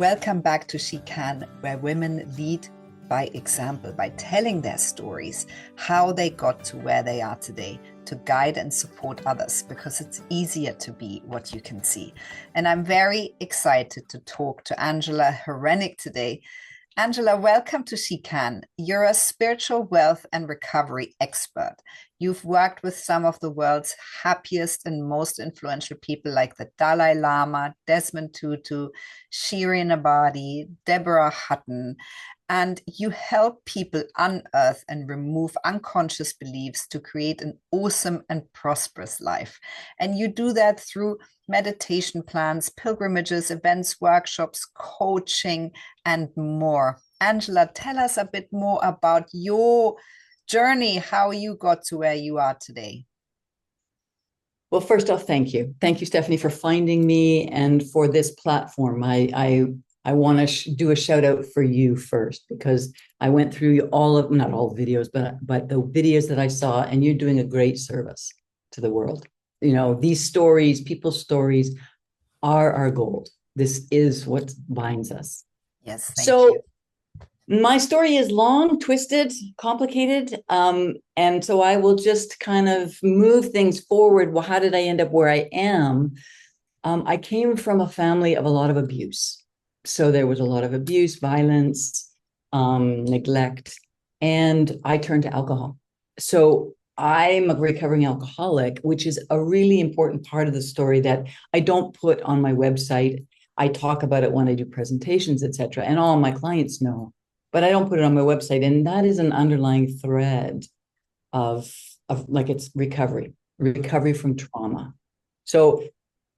Welcome back to She Can, where women lead by example, by telling their stories, how they got to where they are today, to guide and support others, because it's easier to be what you can see. And I'm very excited to talk to Angela Hryniuk today. Angela, welcome to She Can. You're a spiritual wealth and recovery expert. You've worked with some of the world's happiest and most influential people like the Dalai Lama, Desmond Tutu, Shirin Ebadi, Deborah Hutton, and you help people unearth and remove unconscious beliefs to create an awesome and prosperous life. And you do that through meditation plans, pilgrimages, events, workshops, coaching, and more. Angela, tell us a bit more about your journey, how you got to where you are today. Well, first off, thank you. Thank you, Stephanie, for finding me and for this platform. I want to do a shout out for you first, because I went through not all videos, but the videos that I saw, and you're doing a great service to the world. You know, these stories, people's stories are our gold. This is what binds us. Yes. Thank you. My story is long, twisted, complicated. And so I will just kind of move things forward. Well, how did I end up where I am? I came from a family of a lot of abuse. So there was a lot of abuse, violence, neglect, and I turned to alcohol. So I'm a recovering alcoholic, which is a really important part of the story that I don't put on my website. I talk about it when I do presentations, etc., and all my clients know, but I don't put it on my website. And that is an underlying thread of like, it's recovery from trauma. So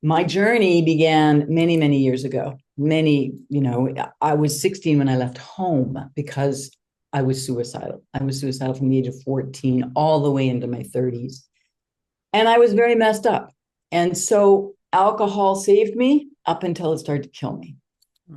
my journey began many, many years ago. I was 16 when I left home because I was suicidal. I was suicidal from the age of 14 all the way into my 30s. And I was very messed up. And so alcohol saved me up until it started to kill me.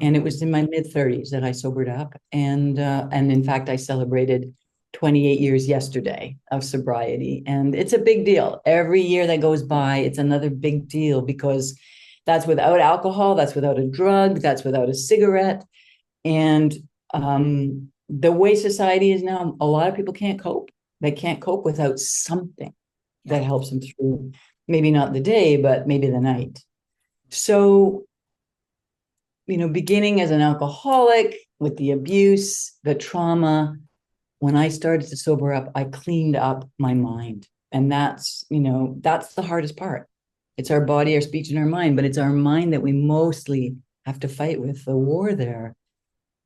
And it was in my mid-30s that I sobered up. And in fact, I celebrated 28 years yesterday of sobriety. And it's a big deal. Every year that goes by, it's another big deal, because that's without alcohol, that's without a drug, that's without a cigarette. And the way society is now, a lot of people can't cope. They can't cope without something that helps them through, maybe not the day, but maybe the night. So, beginning as an alcoholic with the abuse, the trauma, when I started to sober up, I cleaned up my mind. And that's the hardest part. It's our body, our speech, and our mind, but it's our mind that we mostly have to fight with, the war there.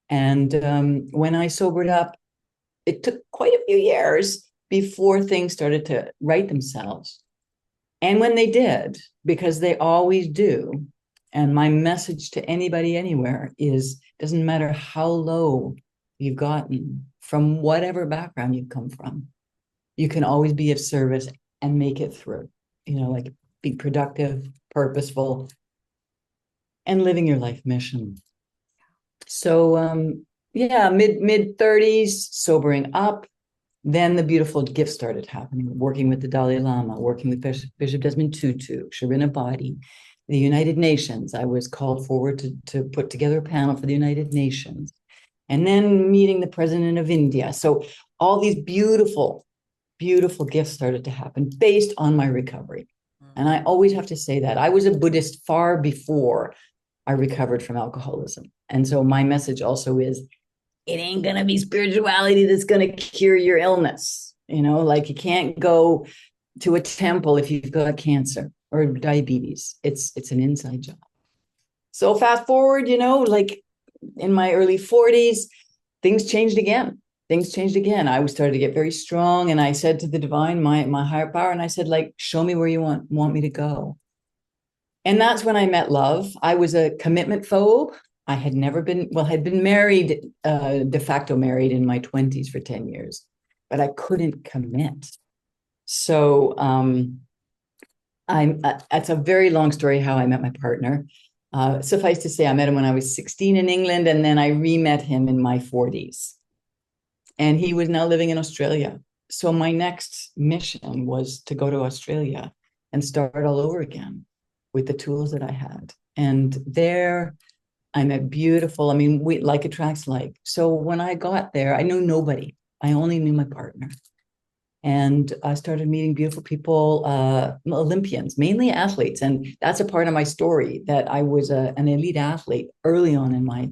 And when I sobered up, it took quite a few years before things started to right themselves. And when they did, because they always do, and my message to anybody anywhere is, doesn't matter how low you've gotten, from whatever background you've come from, you can always be of service and make it through, like be productive, purposeful, and living your life mission. So, mid 30s, sobering up. Then the beautiful gifts started happening, working with the Dalai Lama, working with Bishop Desmond Tutu, Shirin Ebadi, the United Nations. I was called forward to put together a panel for the United Nations. And then meeting the president of India. So all these beautiful, beautiful gifts started to happen based on my recovery. And I always have to say that. I was a Buddhist far before I recovered from alcoholism. And so my message also is, it ain't going to be spirituality that's going to cure your illness. Like, you can't go to a temple if you've got cancer or diabetes. It's an inside job. So fast forward, like in my early 40s, things changed again. I started to get very strong. And I said to the divine, my higher power, and I said, like, show me where you want me to go. And that's when I met love. I was a commitment phobe. I had never been, had been married, de facto married in my 20s for 10 years, but I couldn't commit. So that's a very long story how I met my partner. Suffice to say, I met him when I was 16 in England, and then I re-met him in my 40s. And he was now living in Australia. So my next mission was to go to Australia and start all over again with the tools that I had. And there I met beautiful. I mean, we like attracts like. So when I got there, I knew nobody. I only knew my partner. And I started meeting beautiful people, Olympians, mainly athletes. And that's a part of my story, that I was an elite athlete early on in my,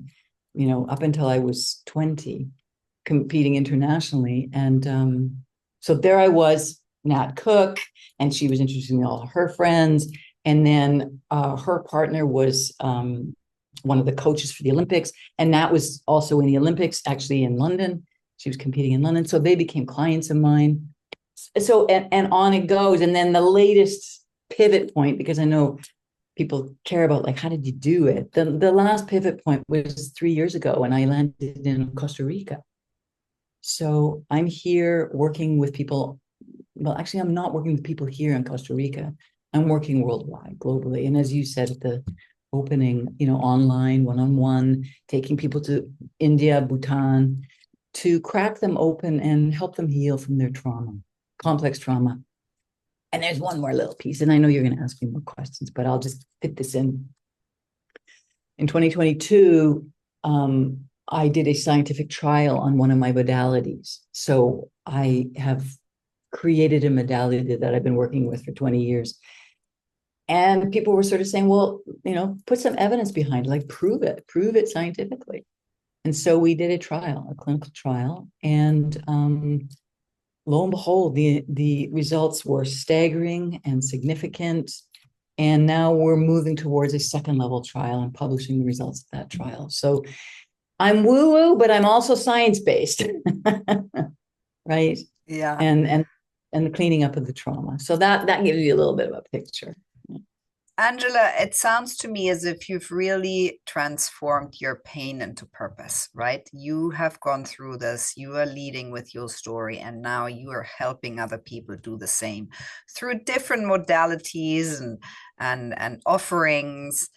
up until I was 20, competing internationally. And so there I was, Nat Cook, and she was introducing me to all her friends. And then her partner was one of the coaches for the Olympics. And Nat was also in the Olympics, actually in London. She was competing in London. So they became clients of mine. So, and on it goes. And then the latest pivot point, because I know people care about, like, how did you do it? The last pivot point was 3 years ago when I landed in Costa Rica. So I'm here working with people. Well, actually, I'm not working with people here in Costa Rica. I'm working worldwide, globally. And as you said at the opening, online, one-on-one, taking people to India, Bhutan, to crack them open and help them heal from their trauma, complex trauma. And there's one more little piece, and I know you're going to ask me more questions, but I'll just fit this in. In 2022, I did a scientific trial on one of my modalities. So I have created a modality that I've been working with for 20 years. And people were sort of saying, well, put some evidence behind it, like prove it scientifically. And so we did a clinical trial, and lo and behold, the results were staggering and significant. And now we're moving towards a second level trial and publishing the results of that trial. So I'm woo-woo, but I'm also science-based, right? Yeah. And the cleaning up of the trauma. So that gives you a little bit of a picture. Angela, it sounds to me as if you've really transformed your pain into purpose, right? You have gone through this, you are leading with your story, and now you are helping other people do the same through different modalities and offerings.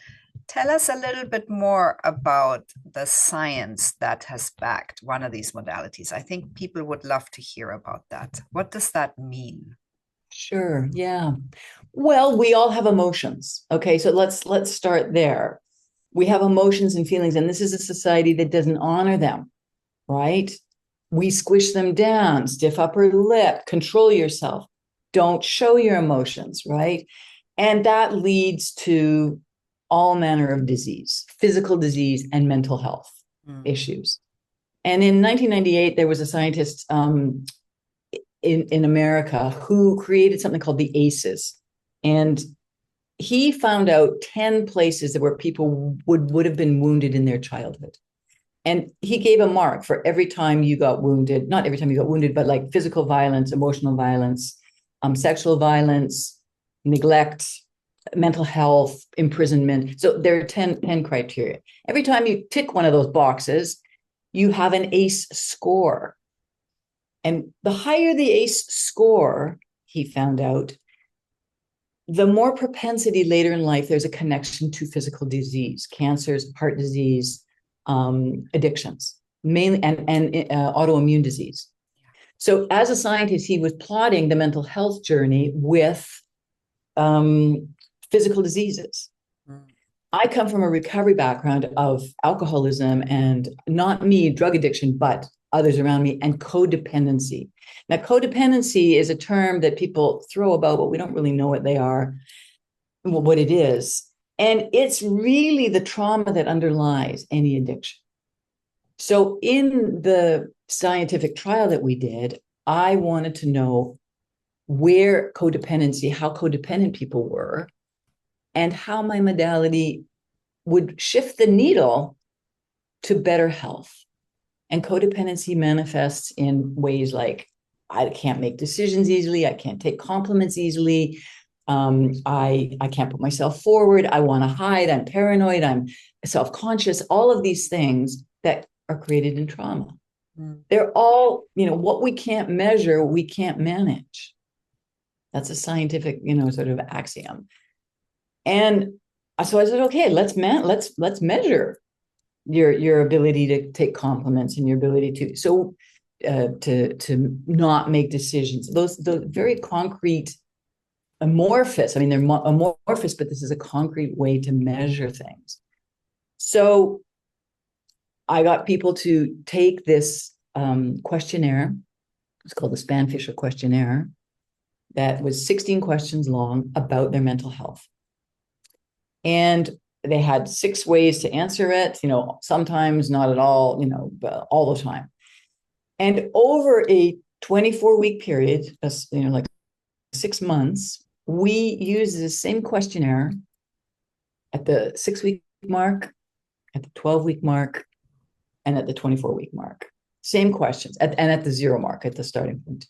Tell us a little bit more about the science that has backed one of these modalities. I think people would love to hear about that. What does that mean? Sure. Yeah. Well, we all have emotions. Okay, so let's start there. We have emotions and feelings, and this is a society that doesn't honor them, right? We squish them down, stiff upper lip, control yourself, don't show your emotions, right? And that leads to all manner of disease, physical disease and mental health issues. And in 1998, there was a scientist in America who created something called the ACEs. And he found out 10 places where people would have been wounded in their childhood. And he gave a mark for every time you got wounded, not every time you got wounded, but like physical violence, emotional violence, sexual violence, neglect, mental health, imprisonment. So there are 10 criteria. Every time you tick one of those boxes, you have an ACE score. And the higher the ACE score, he found out, the more propensity later in life there's a connection to physical disease, cancers, heart disease, addictions, mainly, and autoimmune disease. So as a scientist, he was plotting the mental health journey with physical diseases. I come from a recovery background of alcoholism, and not me, drug addiction, but others around me, and codependency. Now, codependency is a term that people throw about, but we don't really know what they are, what it is. And it's really the trauma that underlies any addiction. So in the scientific trial that we did, I wanted to know where codependency, how codependent people were, and how my modality would shift the needle to better health. And codependency manifests in ways like, I can't make decisions easily, I can't take compliments easily, I can't put myself forward, I want to hide, I'm paranoid, I'm self-conscious, all of these things that are created in trauma. They're all, what we can't measure, we can't manage. That's a scientific, sort of axiom. And so I said, okay, let's measure your ability to take compliments and your ability to not make decisions. The very concrete, amorphous. I mean, they're amorphous, but this is a concrete way to measure things. So I got people to take this questionnaire. It's called the Span-Fisher questionnaire. That was 16 questions long about their mental health. And they had 6 ways to answer it, sometimes not at all, but all the time. And over a 24-week period, like 6 months, we used the same questionnaire at the 6-week mark, at the 12-week mark, and at the 24-week mark. Same questions, and at the 0 mark, at the starting point.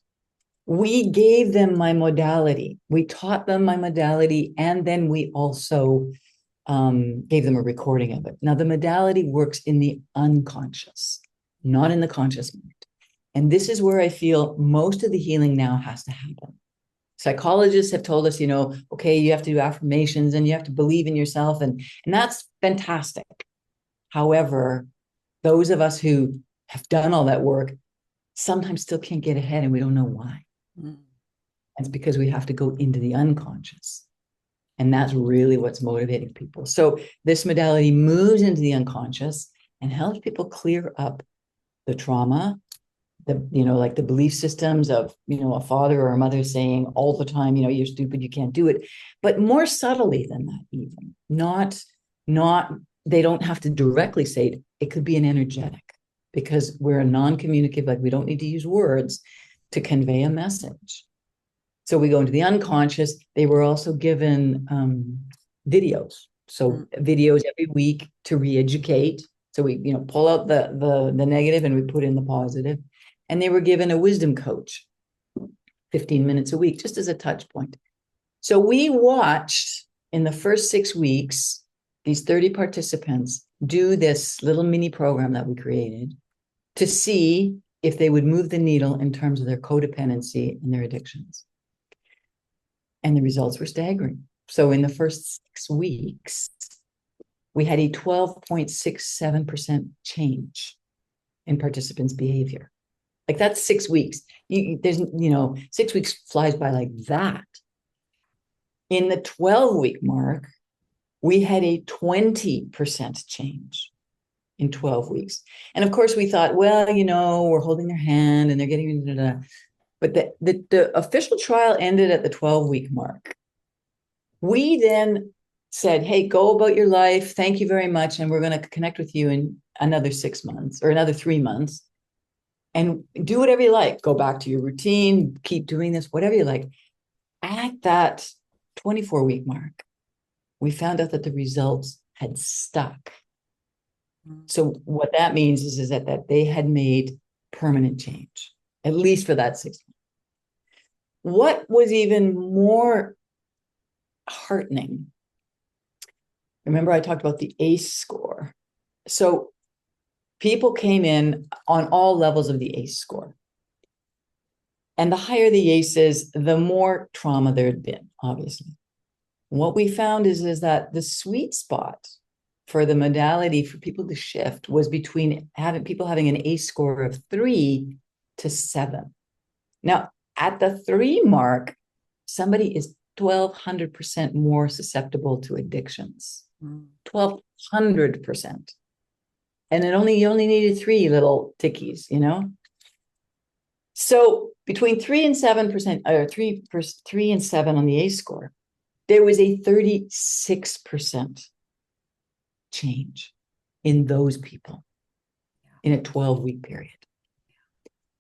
We gave them my modality. We taught them my modality, and then we also gave them a recording of it. Now, the modality works in the unconscious, not in the conscious mind. And this is where I feel most of the healing now has to happen. Psychologists have told us, okay, you have to do affirmations and you have to believe in yourself. And that's fantastic. However, those of us who have done all that work sometimes still can't get ahead, and we don't know why. Mm. It's because we have to go into the unconscious. And that's really what's motivating people. So this modality moves into the unconscious and helps people clear up the trauma, like the belief systems of, a father or a mother saying all the time, you're stupid, you can't do it. But more subtly than that, even not, they don't have to directly say it. It could be an energetic, because we're a non-communicative, like we don't need to use words to convey a message. So we go into the unconscious. They were also given videos. So videos every week to re-educate. So we, pull out the negative and we put in the positive. And they were given a wisdom coach, 15 minutes a week, just as a touch point. So we watched in the first 6 weeks, these 30 participants do this little mini program that we created to see if they would move the needle in terms of their codependency and their addictions. And the results were staggering. So in the first 6 weeks, we had a 12.67% change in participants' behavior. Like that's 6 weeks. There's 6 weeks flies by like that. In the 12-week mark, we had a 20% change in 12 weeks. And of course we thought, well, we're holding their hand and they're getting, but the official trial ended at the 12-week mark. We then said, hey, go about your life. Thank you very much. And we're going to connect with you in another 6 months or another 3 months. And do whatever you like. Go back to your routine, keep doing this, whatever you like. At that 24-week mark, we found out that the results had stuck. So what that means is that they had made permanent change, at least for that 6 months. What was even more heartening, remember I talked about the ACE score. So people came in on all levels of the ACE score. And the higher the ACE is, the more trauma there had been, obviously. What we found is that the sweet spot for the modality for people to shift was between people having an ACE score of 3 to 7. Now, at the 3 mark, somebody is 1,200% more susceptible to addictions. 1,200%. And you only needed 3 little tickies, So between 3 and 7%, or 3 and 7 on the ACE score, there was a 36% change in those people in a 12-week period.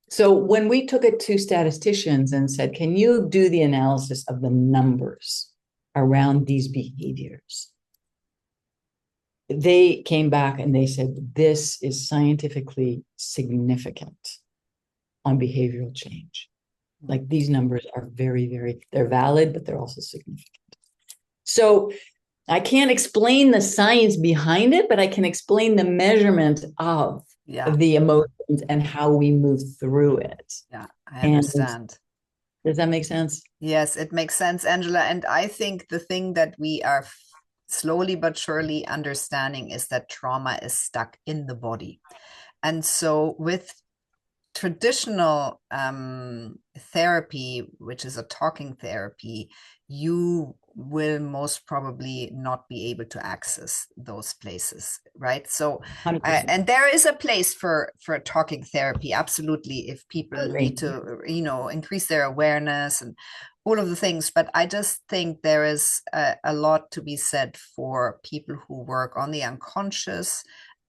So when we took it to statisticians and said, can you do the analysis of the numbers around these behaviors? They came back and they said, this is scientifically significant on behavioral change. Like these numbers are very, very, they're valid, but they're also significant. So I can't explain the science behind it, but I can explain the measurement of the emotions and how we move through it. Yeah, I understand. Does that make sense? Yes, it makes sense, Angela. And I think the thing that we are slowly but surely understanding is that trauma is stuck in the body. And so with traditional therapy, which is a talking therapy, you will most probably not be able to access those places, right? So, 100%. and there is a place for talking therapy, absolutely, if people need to, increase their awareness and all of the things. But I just think there is a lot to be said for people who work on the unconscious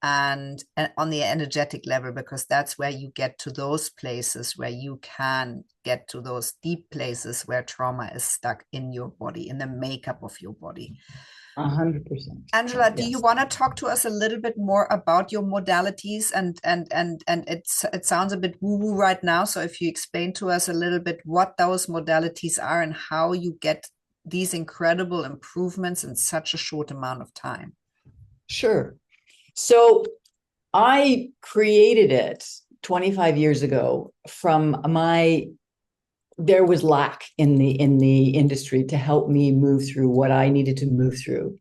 and on the energetic level, because that's where you get to those places where you can get to those deep places where trauma is stuck in your body, in the makeup of your body. 100%. Angela, do Yes. you want to talk to us a little bit more about your modalities? And it sounds a bit woo-woo right now. So if you explain to us a little bit what those modalities are and how you get these incredible improvements in such a short amount of time. Sure. So I created it 25 years ago from there was lack in the industry to help me move through what I needed to move through.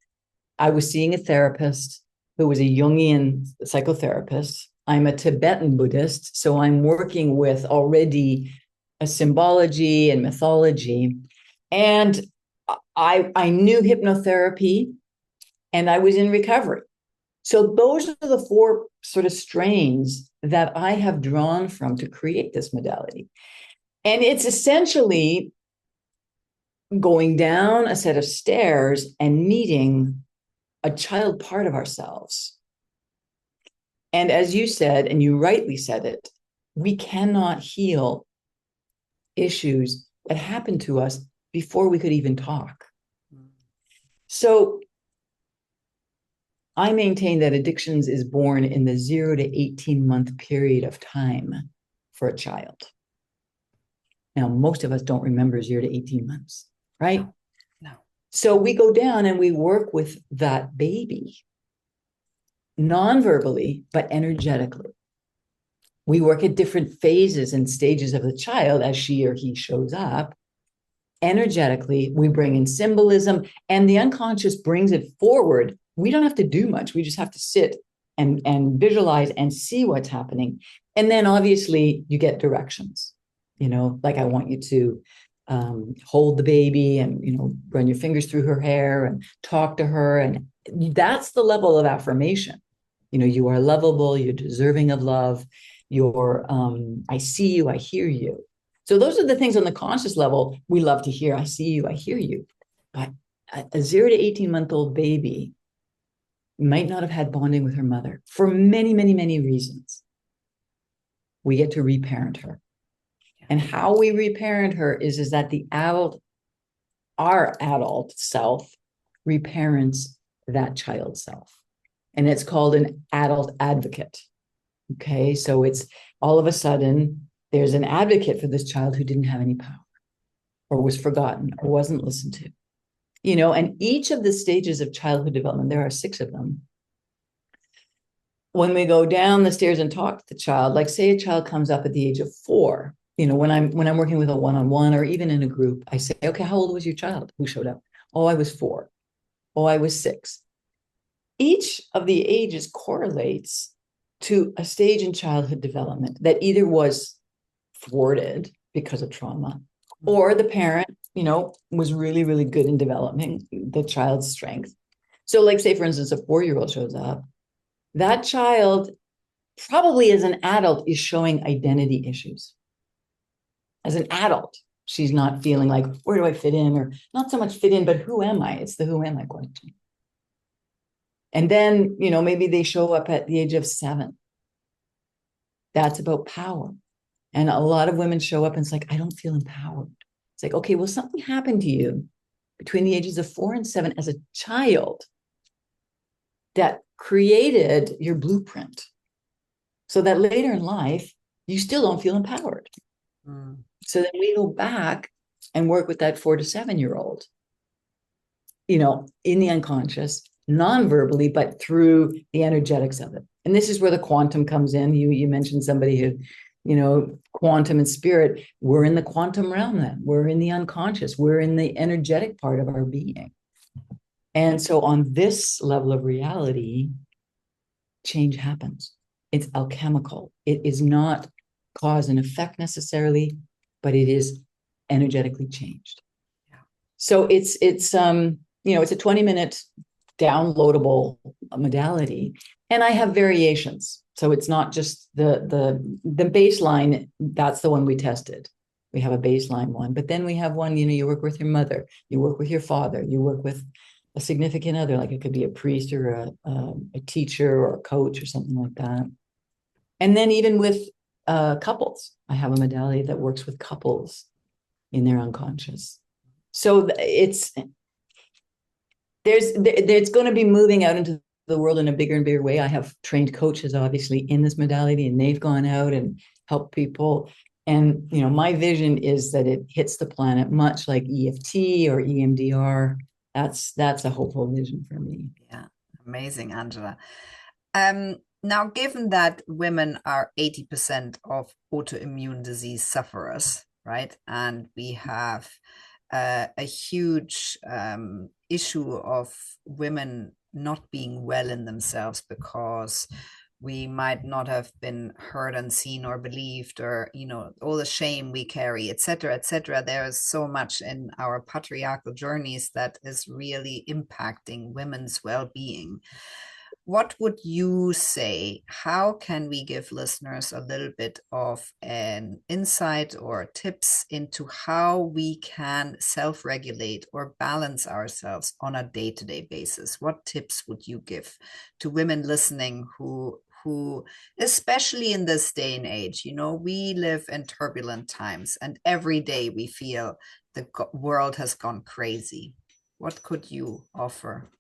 I was seeing a therapist who was a Jungian psychotherapist. I'm a Tibetan Buddhist, so I'm working with already a symbology and mythology. And I knew hypnotherapy, and I was in recovery. So those are the four sort of strains that I have drawn from to create this modality. And it's essentially going down a set of stairs and meeting a child part of ourselves. And as you said, and you rightly said it, we cannot heal issues that happened to us before we could even talk. So I maintain that addictions is born in the 0 to 18-month period of time for a child. Now, most of us don't remember 0 to 18 months, right? No. So we go down and we work with that baby, non-verbally, but energetically. We work at different phases and stages of the child as she or he shows up. Energetically, we bring in symbolism, and the unconscious brings it forward. We don't have to do much. We just have to sit and visualize and see what's happening. And then obviously you get directions, like I want you to hold the baby and, run your fingers through her hair and talk to her. And that's the level of affirmation. You are lovable, you're deserving of love. I see you, I hear you. So those are the things on the conscious level we love to hear. I see you, I hear you. But a 0 to 18-month-old baby might not have had bonding with her mother for many, many, many reasons. We get to reparent her. And how we reparent her is that our adult self reparents that child self. And it's called an adult advocate. Okay, so it's all of a sudden there's an advocate for this child who didn't have any power or was forgotten or wasn't listened to. And each of the stages of childhood development, there are 6 of them. When we go down the stairs and talk to the child, like say a child comes up at the age of 4, when I'm working with a one-on-one or even in a group, I say, okay, how old was your child who showed up? Oh, I was 4. Oh, I was 6. Each of the ages correlates to a stage in childhood development that either was thwarted because of trauma, or the parent, was really, really good in developing the child's strength. So like say, for instance, a 4-year-old shows up, that child probably as an adult is showing identity issues. As an adult, she's not feeling like, where do I fit in? Or not so much fit in, but who am I? It's the who am I question. And then, maybe they show up at the age of 7. That's about power. And a lot of women show up and it's like, I don't feel empowered. It's like, okay, well, something happened to you between the ages of 4 and 7 as a child that created your blueprint so that later in life, you still don't feel empowered. So then we go back and work with that 4 to 7-year-old, in the unconscious, non-verbally, but through the energetics of it. And this is where the quantum comes in. You mentioned somebody who, quantum and spirit, we're in the quantum realm then. We're in the unconscious. We're in the energetic part of our being. And so on this level of reality, change happens. It's alchemical. It is not cause and effect necessarily, but it is energetically changed. Yeah. So it's it's a 20-minute downloadable modality, and I have variations. So it's not just the baseline. That's the one we tested. We have a baseline one, but then we have one, you work with your mother, you work with your father, you work with a significant other, like it could be a priest or a teacher or a coach or something like that. And then even with couples, I have a modality that works with couples in their unconscious. So it's going to be moving out into the world in a bigger and bigger way. I have trained coaches, obviously, in this modality, and they've gone out and helped people. And, my vision is that it hits the planet much like EFT or EMDR. That's a hopeful vision for me. Yeah, amazing, Angela. Now, given that women are 80% of autoimmune disease sufferers, right? And we have a huge issue of women not being well in themselves because we might not have been heard and seen or believed, or all the shame we carry, etc., etc. There is so much in our patriarchal journeys that is really impacting women's well-being. What would you say? How can we give listeners a little bit of an insight or tips into how we can self-regulate or balance ourselves on a day-to-day basis? What tips would you give to women listening who especially in this day and age, we live in turbulent times, and every day we feel the world has gone crazy. What could you offer?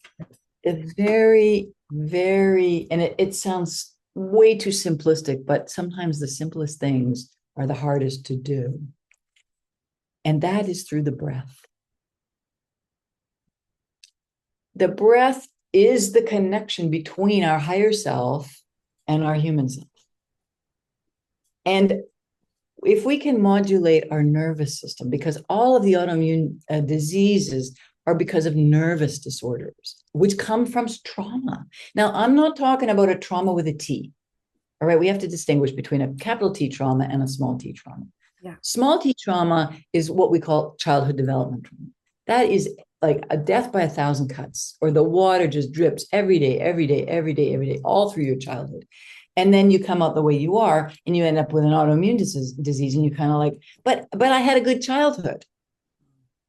It's very, very, and it sounds way too simplistic, but sometimes the simplest things are the hardest to do. And that is through the breath. The breath is the connection between our higher self and our human self. And if we can modulate our nervous system, because all of the autoimmune diseases are because of nervous disorders, which come from trauma. Now, I'm not talking about a trauma with a T. All right, we have to distinguish between a capital T trauma and a small t trauma. Yeah. Small t trauma is what we call childhood development trauma. That is like a death by 1,000 cuts, or the water just drips every day, all through your childhood. And then you come out the way you are, and you end up with an autoimmune disease, and you kind of like, but I had a good childhood.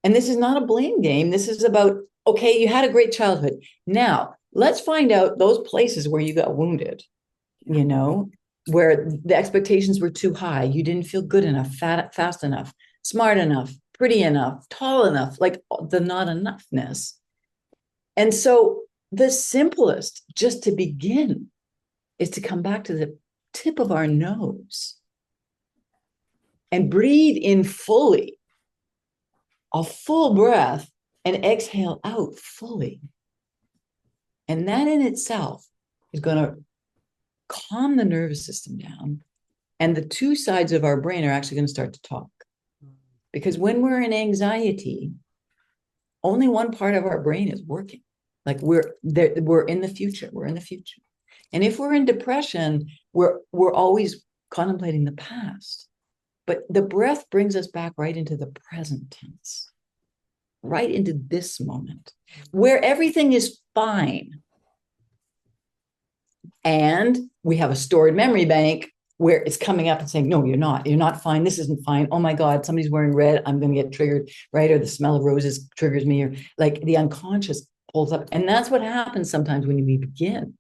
And this is not a blame game. This is about, okay, you had a great childhood. Now, let's find out those places where you got wounded, where the expectations were too high. You didn't feel good enough, fast enough, smart enough, pretty enough, tall enough, like the not enoughness. And so the simplest, just to begin, is to come back to the tip of our nose and breathe in fully, a full breath, and exhale out fully. And that in itself is going to calm the nervous system down. And the two sides of our brain are actually going to start to talk. Because when we're in anxiety, only one part of our brain is working. Like we're in the future. We're in the future. And if we're in depression, we're always contemplating the past. But the breath brings us back right into the present tense, right into this moment, where everything is fine. And we have a stored memory bank where it's coming up and saying, no, you're not fine. This isn't fine. Oh my God, somebody's wearing red. I'm going to get triggered, right? Or the smell of roses triggers me, or like the unconscious pulls up. And that's what happens sometimes when we begin,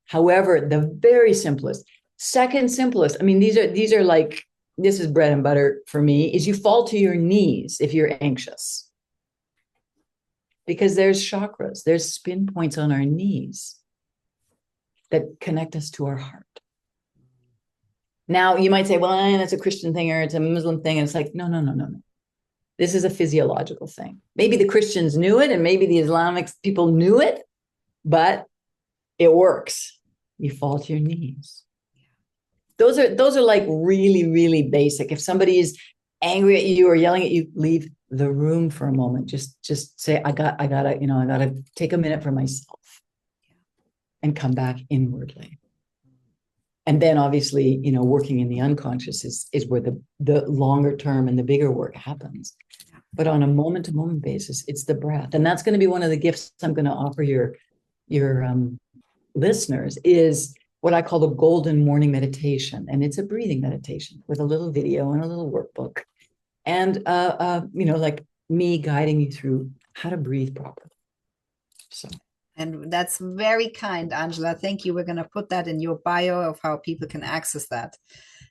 However, the very simplest, second simplest, I mean, these are like, this is bread and butter for me, is you fall to your knees if you're anxious. Because there's chakras, there's spin points on our knees that connect us to our heart. Now, you might say, well, that's a Christian thing or it's a Muslim thing. And it's like, no. This is a physiological thing. Maybe the Christians knew it and maybe the Islamic people knew it, but it works. You fall to your knees. Those are like really, really basic. If somebody is angry at you or yelling at you, leave the room for a moment. Just say, I gotta take a minute for myself and come back inwardly. And then obviously, working in the unconscious is where the longer term and the bigger work happens. But on a moment to moment basis, it's the breath. And that's going to be one of the gifts I'm going to offer your listeners, is what I call the golden morning meditation. And it's a breathing meditation with a little video and a little workbook. And, like me guiding you through how to breathe properly. So. And that's very kind, Angela. Thank you. We're going to put that in your bio of how people can access that.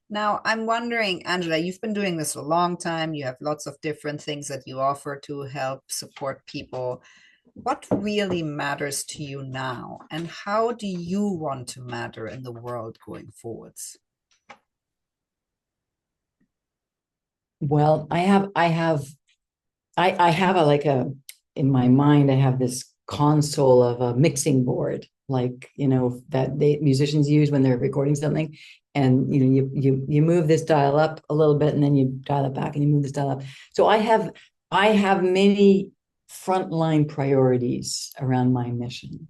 Now, I'm wondering, Angela, you've been doing this for a long time. You have lots of different things that you offer to help support people. What really matters to you now? And how do you want to matter in the world going forwards? Well, I have in my mind, I have this console of a mixing board, like, that musicians use when they're recording something. And, you move this dial up a little bit and then you dial it back and you move this dial up. So I have many frontline priorities around my mission.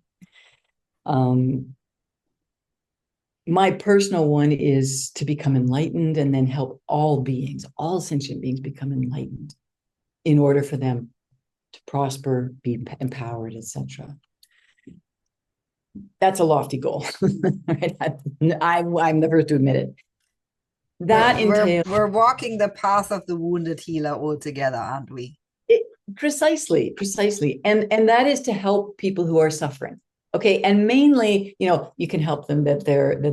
My personal one is to become enlightened and then help all beings, all sentient beings, become enlightened in order for them to prosper, be empowered, etc. That's a lofty goal, right? I'm the first to admit it. We're walking the path of the wounded healer all together, aren't we? Precisely. And that is to help people who are suffering. Okay. And mainly, you can help them that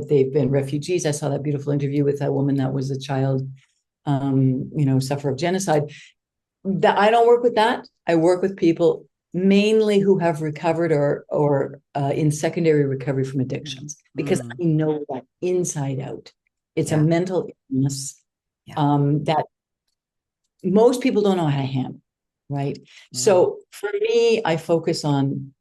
they've been refugees. I saw that beautiful interview with that woman that was a child, sufferer of genocide. That I don't work with that. I work with people mainly who have recovered or in secondary recovery from addictions, because I know that inside out. It's a mental illness that most people don't know how to handle, right? So for me, I focus on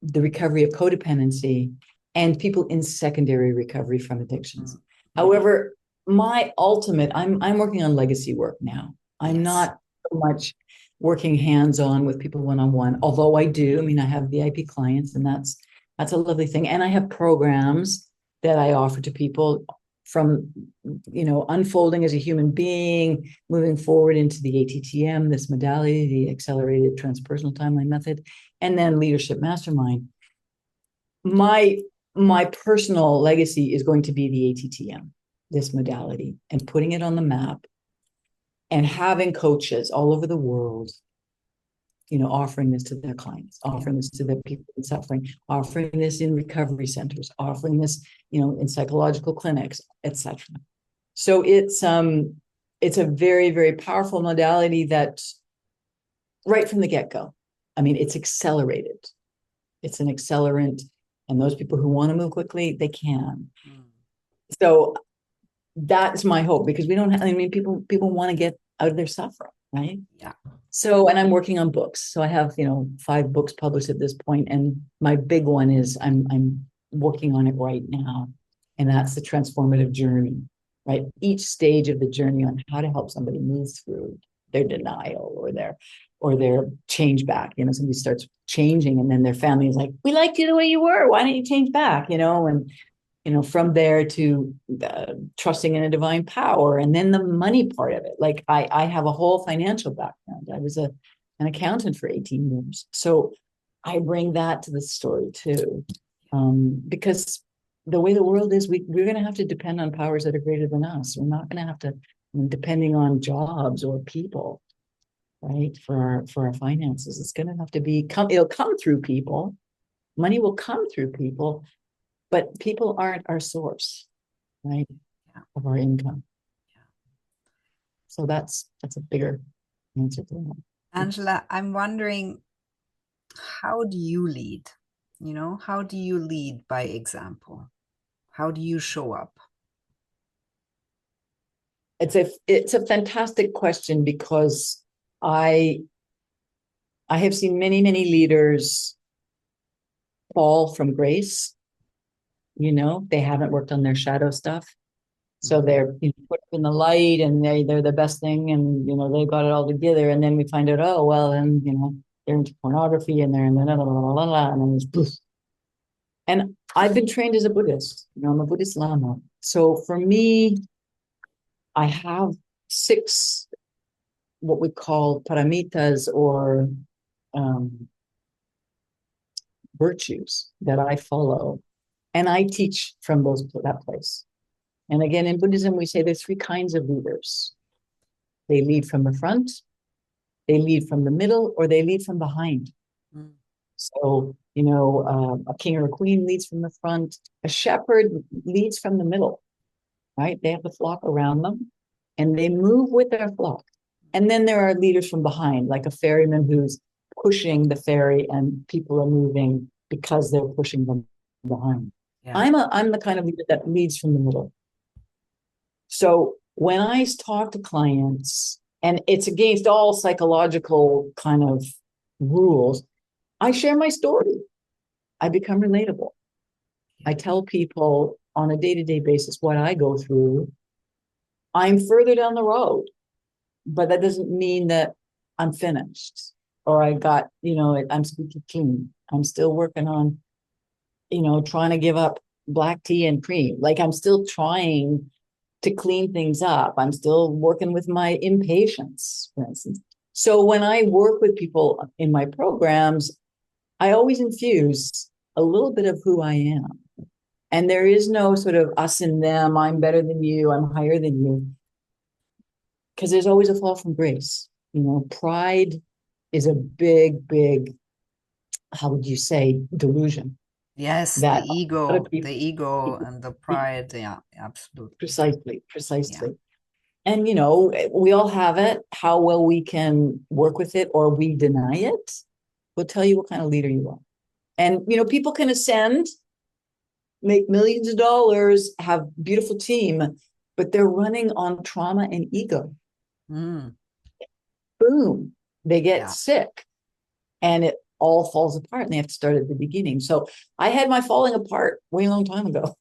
the recovery of codependency and people in secondary recovery from addictions. However, my ultimate, I'm working on legacy work now. I'm not so much working hands-on with people one-on-one, although I do. I mean, I have VIP clients, and that's a lovely thing. And I have programs that I offer to people from, unfolding as a human being, moving forward into the ATTM, this modality, the Accelerated Transpersonal Timeline Method, and then Leadership Mastermind. My personal legacy is going to be the ATTM, this modality, and putting it on the map, and having coaches all over the world, offering this to their clients, offering this to the people in suffering, offering this in recovery centers, offering this, in psychological clinics, etc. So it's a very, very powerful modality that right from the get-go, I mean, it's accelerated. It's an accelerant, and those people who want to move quickly, they can. So that's my hope, because we don't have, people want to get out of their suffering, right? Yeah. So, and I'm working on books. So I have, 5 books published at this point, and my big one is I'm working on it right now, and that's the transformative journey, right? Each stage of the journey on how to help somebody move through their denial or their change back. Somebody starts changing, and then their family is like, "We liked you the way you were. Why don't you change back?" And from there to trusting in a divine power, and then the money part of it. Like I have a whole financial background. I was an accountant for 18 years. So I bring that to the story too. Because the way the world is, we're going to have to depend on powers that are greater than us. We're not going to have to, depending on jobs or people, right? For our finances, it's going to have to it'll come through people. Money will come through people. But people aren't our source, right, of our income. So that's a bigger answer to that. Angela, I'm wondering, how do you lead? How do you lead by example? How do you show up? It's a fantastic question, because I have seen many, many leaders fall from grace. They haven't worked on their shadow stuff. So they're put in the light, and they're the best thing, and they've got it all together. And then we find out, oh well, then they're into pornography, and they're in the and then it's poof. And I've been trained as a Buddhist. I'm a Buddhist Lama. So for me, I have 6 what we call paramitas, or virtues that I follow. And I teach from that place. And again, in Buddhism, we say there's 3 kinds of leaders. They lead from the front, they lead from the middle, or they lead from behind. Mm. So, a king or a queen leads from the front. A shepherd leads from the middle, right? They have the flock around them and they move with their flock. And then there are leaders from behind, like a ferryman who's pushing the ferry and people are moving because they're pushing them behind. Yeah. I'm the kind of leader that leads from the middle. So when I talk to clients, and it's against all psychological kind of rules, I share my story. I become relatable. I tell people on a day-to-day basis what I go through. I'm further down the road, but that doesn't mean that I'm finished or I got, I'm squeaky clean. I'm still working on, trying to give up black tea and cream. Like I'm still trying to clean things up. I'm still working with my impatience, for instance. So when I work with people in my programs, I always infuse a little bit of who I am. And there is no sort of us and them, I'm better than you, I'm higher than you. Because there's always a fall from grace. Pride is a big, big, how would you say, delusion. Yes, the ego and the pride. Yeah, absolutely. Precisely. Yeah. And, we all have it. How well we can work with it or we deny it will tell you what kind of leader you are. And, people can ascend, make millions of dollars, have beautiful team, but they're running on trauma and ego. Mm. Boom, they get sick and it all falls apart and they have to start at the beginning. So I had my falling apart way a long time ago.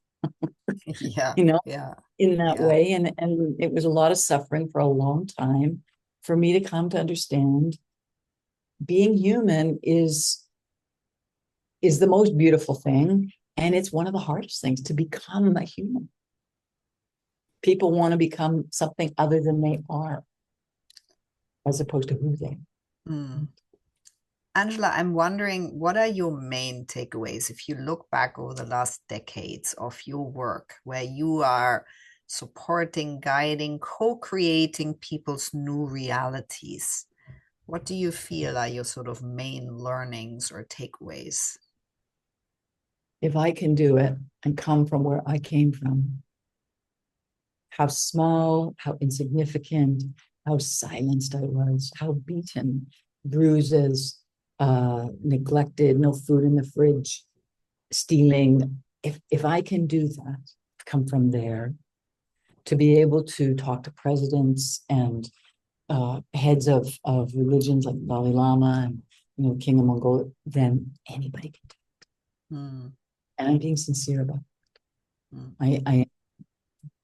In that way. And it was a lot of suffering for a long time for me to come to understand being human is the most beautiful thing. And it's one of the hardest things to become a human. People want to become something other than they are, as opposed to who they are. Mm. Angela, I'm wondering, what are your main takeaways if you look back over the last decades of your work, where you are supporting, guiding, co-creating people's new realities? What do you feel are your sort of main learnings or takeaways? If I can do it and come from where I came from, how small, how insignificant, how silenced I was, how beaten, bruises, neglected, no food in the fridge, stealing. If I can do that, come from there, to be able to talk to presidents and heads of religions like Dalai Lama and King of Mongolia, then anybody can do it. Mm. And I'm being sincere about it. Mm.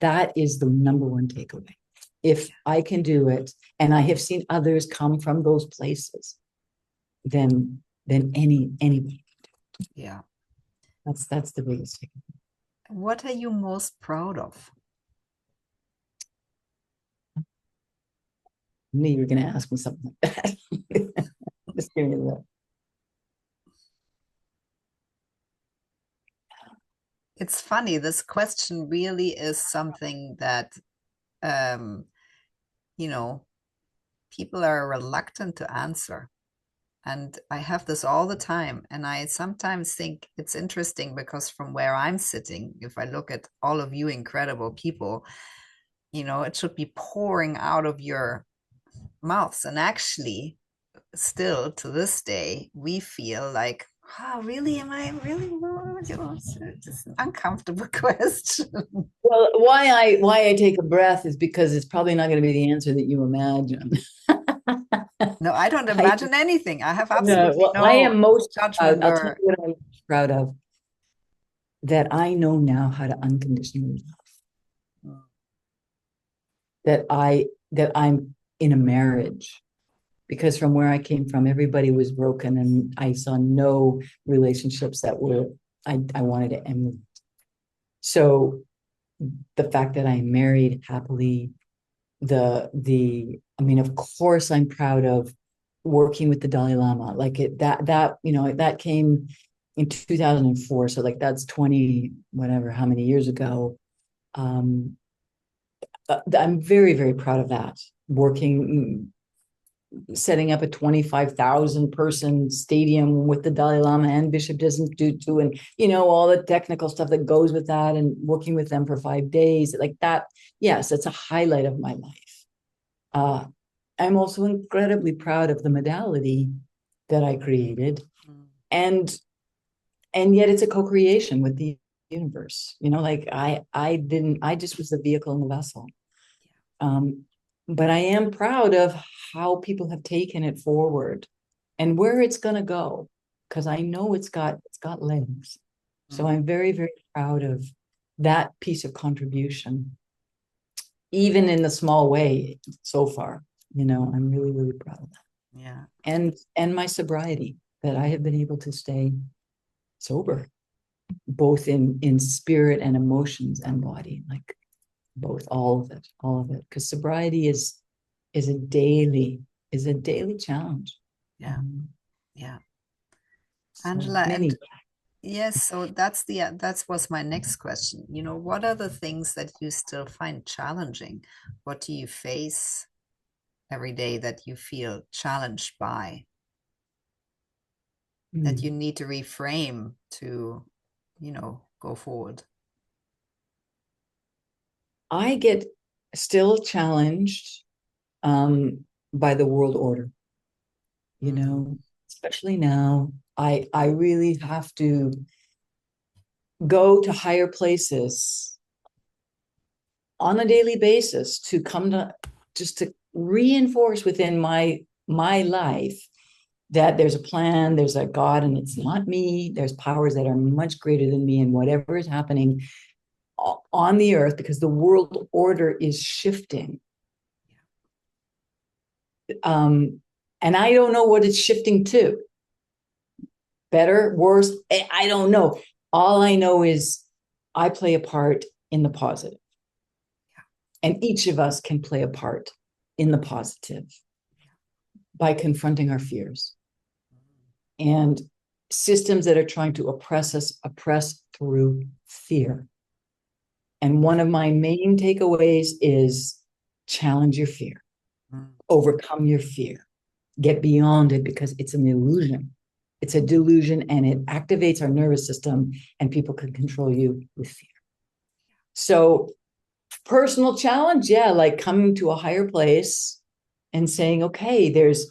That is the number one takeaway. If I can do it, and I have seen others come from those places, then anybody can do it. Yeah. That's the biggest thing. What are you most proud of? Me, you're going to ask me something like that. Just give me a look. It's funny. This question really is something that, people are reluctant to answer. And I have this all the time. And I sometimes think it's interesting because from where I'm sitting, if I look at all of you incredible people, it should be pouring out of your mouths. And actually, still to this day, we feel like, oh, really? Am I really? It's just an uncomfortable question. Well, why I take a breath is because it's probably not going to be the answer that you imagine. No, I don't imagine anything. I have absolutely no I am most judgment. I'll tell you what I'm most proud of. That I know now how to unconditionally love. That I'm in a marriage. Because from where I came from, everybody was broken and I saw no relationships that were I wanted to emulate. So the fact that I'm married happily, I mean, of course I'm proud of working with the Dalai Lama. Like that came in 2004. So like that's 20, whatever, how many years ago. I'm very, very proud of that. Working, setting up a 25,000 person stadium with the Dalai Lama and Bishop Tutu, and all the technical stuff that goes with that, and working with them for 5 days like that. Yes, it's a highlight of my life. I'm also incredibly proud of the modality that I created, and yet it's a co-creation with the universe. Like I just was the vehicle and the vessel. But I am proud of how people have taken it forward and where it's going to go, because I know it's got legs. So I'm very, very proud of that piece of contribution, even in the small way so far. I'm really, really proud of that. Yeah. And my sobriety, that I have been able to stay sober, both in spirit and emotions and body, like both, all of it, because sobriety is a daily challenge. Yeah. Yeah. So Angela, many. and yes, so that was my next question. What are the things that you still find challenging? What do you face every day that you feel challenged by, that you need to reframe to, go forward? I get still challenged by the world order, especially now. I really have to go to higher places on a daily basis to come to just to reinforce within my life that there's a plan, there's a God, and it's not me. There's powers that are much greater than me, and whatever is happening on the earth, because the world order is shifting. And I don't know what it's shifting to. Better, worse, I don't know. All I know is I play a part in the positive. And each of us can play a part in the positive by confronting our fears. And systems that are trying to oppress us oppress through fear. And one of my main takeaways is challenge your fear, overcome your fear, get beyond it, because it's an illusion. It's a delusion, and it activates our nervous system, and people can control you with fear. So personal challenge, yeah, like coming to a higher place and saying, okay, there's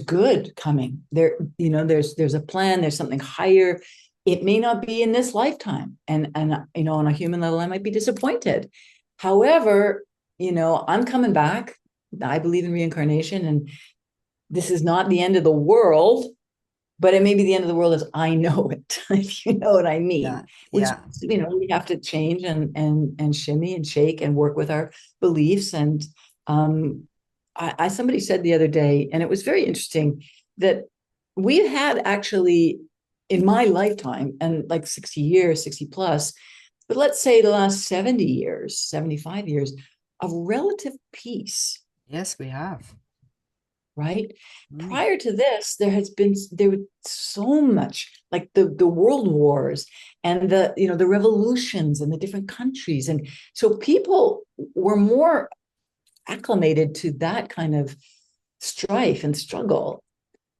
good coming there. There's a plan, there's something higher. It may not be in this lifetime, and on a human level, I might be disappointed. However, I'm coming back. I believe in reincarnation, and this is not the end of the world, but it may be the end of the world as I know it, if you know what I mean. Yeah. Which, Yeah. we have to change and shimmy and shake and work with our beliefs. And somebody said the other day, and it was very interesting, that we've had actually in my lifetime, and like 60 years, 60 plus, but let's say the last 70 years, 75 years of relative peace. Yes, we have. Right. Prior to this, there was so much, like the world wars and the revolutions in the different countries. And so people were more acclimated to that kind of strife and struggle.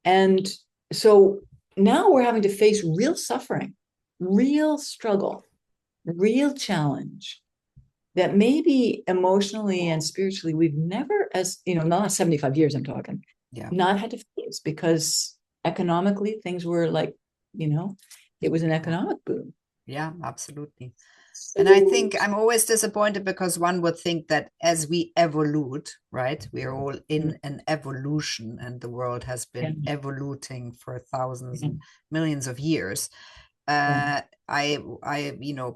And so now we're having to face real suffering, real struggle, real challenge that maybe emotionally and spiritually we've never, as not 75 years I'm talking, not had to face, because economically things were like, it was an economic boom. Yeah, absolutely. And I think I'm always disappointed, because one would think that as we evolve, right, we are all in an evolution, and the world has been evoluting for thousands and millions of years. I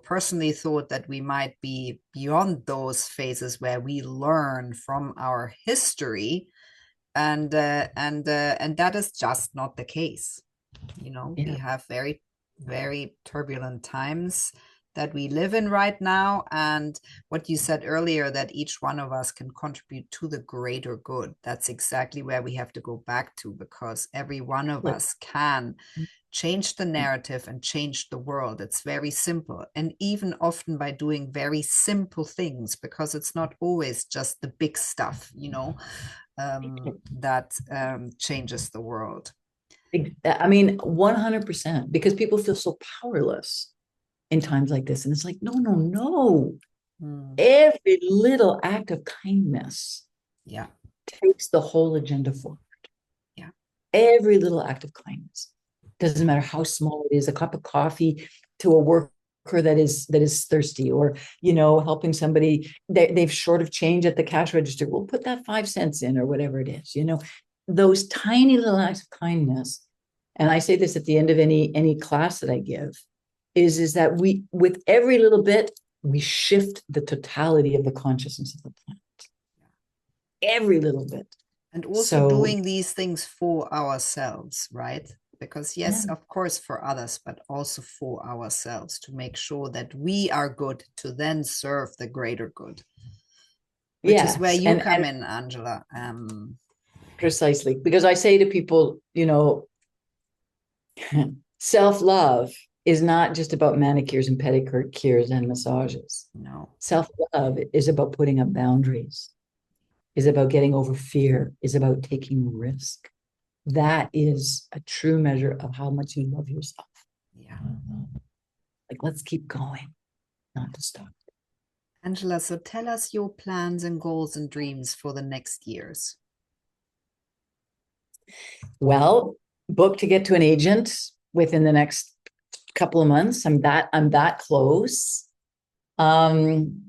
personally thought that we might be beyond those phases where we learn from our history, and that is just not the case. We have very very turbulent times that we live in right now. And what you said earlier, that each one of us can contribute to the greater good. That's exactly where we have to go back to, because every one of us can change the narrative and change the world. It's very simple. And even often by doing very simple things, because it's not always just the big stuff, that changes the world. I mean, 100%, because people feel so powerless in times like this. And it's like, no, no, no. Every little act of kindness takes the whole agenda forward. Yeah. Every little act of kindness. Doesn't matter how small it is, a cup of coffee to a worker that is thirsty, or helping somebody, they've short of change at the cash register. We'll put that 5 cents in, or whatever it is, those tiny little acts of kindness. And I say this at the end of any class that I give, is that we, with every little bit, we shift the totality of the consciousness of the planet. Every little bit. And also doing these things for ourselves, right? Because yes, of course, for others, but also for ourselves, to make sure that we are good to then serve the greater good. Which is where you come in, Angela. Precisely. Because I say to people, self-love is not just about manicures and pedicures and massages. No. Self-love is about putting up boundaries, is about getting over fear, is about taking risk. That is a true measure of how much you love yourself. Yeah. Like, let's keep going, not to stop. Angela, so tell us your plans and goals and dreams for the next years. Well, book to get to an agent within the next couple of months. I'm that close. I'm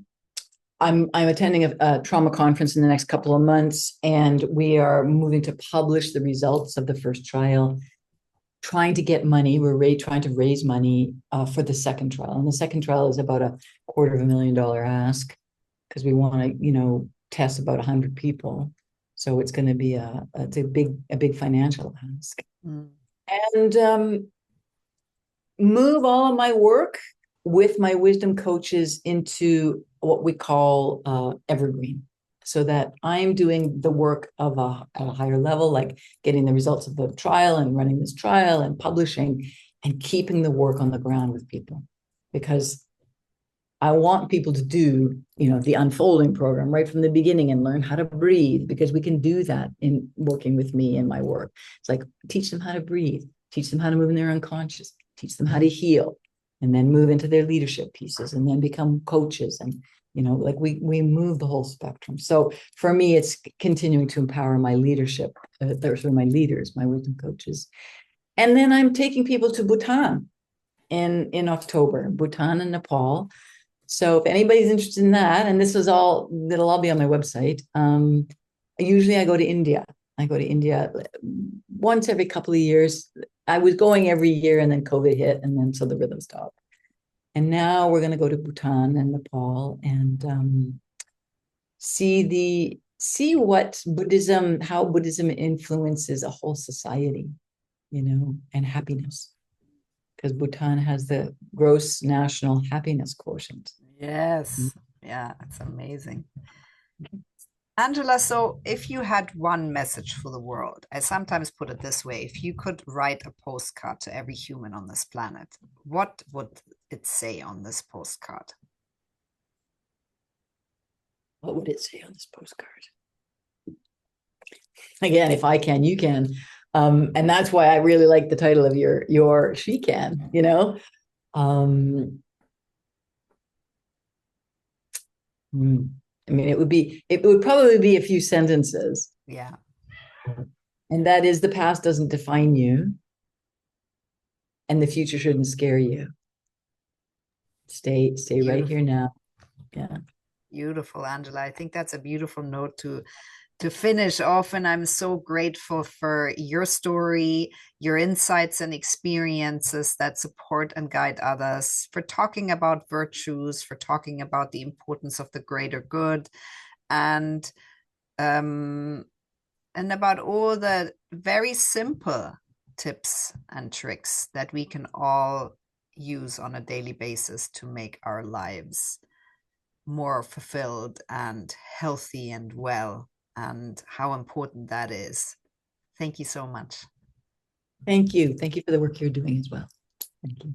attending a trauma conference in the next couple of months, and we are moving to publish the results of the first trial, trying to get money. We're trying to raise money for the second trial. And the second trial is about $250,000 ask, because we want to, test about 100 people. So it's going to be a big financial ask. And move all of my work with my wisdom coaches into what we call evergreen, so that I'm doing the work at a higher level, like getting the results of the trial and running this trial and publishing, and keeping the work on the ground with people, because I want people to do, the unfolding program right from the beginning and learn how to breathe, because we can do that in working with me in my work. It's like, teach them how to breathe, teach them how to move in their unconscious, teach them how to heal, and then move into their leadership pieces, and then become coaches. And, we move the whole spectrum. So for me, it's continuing to empower my leadership, my leaders, my wisdom coaches. And then I'm taking people to Bhutan in October, Bhutan and Nepal. So if anybody's interested in that, and that'll all be on my website. Usually I go to India. Once every couple of years. I was going every year, and then COVID hit, and then so the rhythm stopped. And now we're going to go to Bhutan and Nepal and see how Buddhism influences a whole society, and happiness. Because Bhutan has the gross national happiness quotient. Yes. Yeah, it's amazing. Angela, so if you had one message for the world, I sometimes put it this way: if you could write a postcard to every human on this planet, what would it say on this postcard? What would it say on this postcard? Again, if I can, you can. And that's why I really like the title of your She Can, I mean, it would probably be a few sentences. Yeah. And that is, the past doesn't define you, and the future shouldn't scare you. Stay right here now. Yeah. Beautiful, Angela. I think that's a beautiful note to finish off. And I'm so grateful for your story, your insights and experiences that support and guide others, for talking about virtues, for talking about the importance of the greater good, and about all the very simple tips and tricks that we can all use on a daily basis to make our lives more fulfilled and healthy and well, and how important that is. Thank you so much. Thank you. Thank you for the work you're doing as well. Thank you.